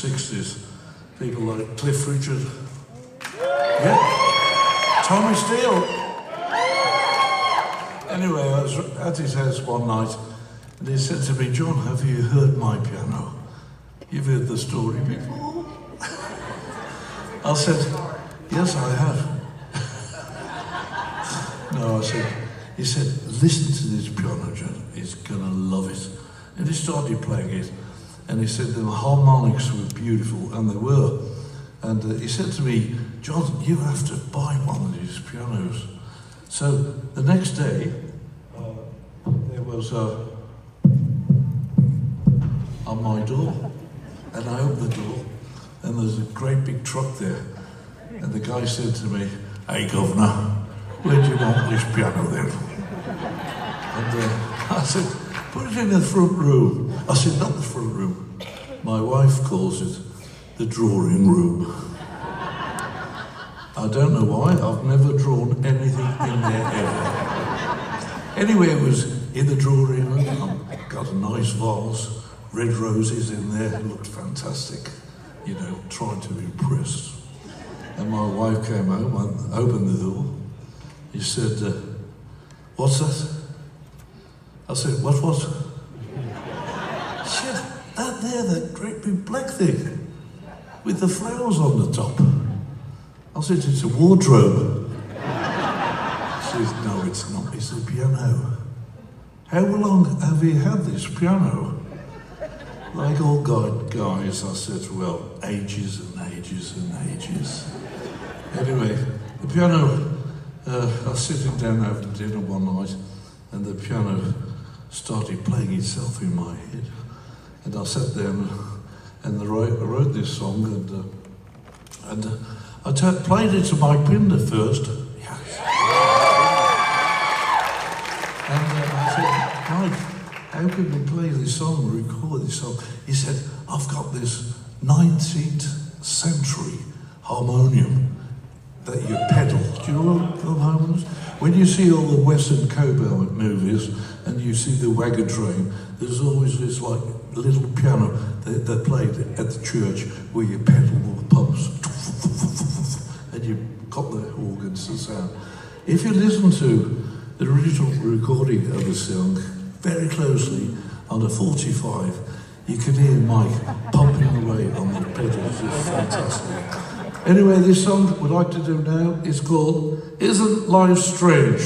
60s, people like Cliff Richard, yeah, Tommy Steele. Anyway, I was at his house one night, and he said to me, "John, have you heard my piano? You've heard the story before." I said, "Yes, I have." No, I said, he said, "Listen to this piano, John, he's gonna love it." And he started playing it, and he said the harmonics were beautiful, and they were. And he said to me, "John, you have to buy one of these pianos." So the next day, there was on my door, and I opened the door, and there's a great big truck there, and the guy said to me, "Hey, governor, where do you want this piano then?" And I said, "Put it in the front room." I said, "Not the front room. My wife calls it the drawing room." I don't know why, I've never drawn anything in there ever. Anyway, it was in the drawing room. I've got a nice vase, red roses in there, it looked fantastic, you know, trying to impress. And my wife came home and opened the door. He said, "What's that?" I said, "What?" She said, "That there, that great big black thing, with the flowers on the top." I said, "It's a wardrobe." She says, "No, it's not, it's a piano." "How long have you had this piano?" Like all guys, I said, "Well, ages and ages and ages." Anyway, the piano, I was sitting down having dinner one night, and the piano started playing itself in my head. And I sat there and I wrote this song, and I played it to my Pinder first. Yes. And I said, "Mike, how can we play this song, record this song?" He said, "I've got this 19th century harmonium that you pedal." Do you know what harmoniums? When you see all the Western cowboy movies and you see the wagon train, there's always this like little piano that played at the church where you pedal all the pumps and you got the organs to sound. If you listen to the original recording of the song very closely on a 45, you can hear Mike pumping away on the pedals. It's fantastic. Anyway, this song we'd like to do now is called "Isn't Life Strange?"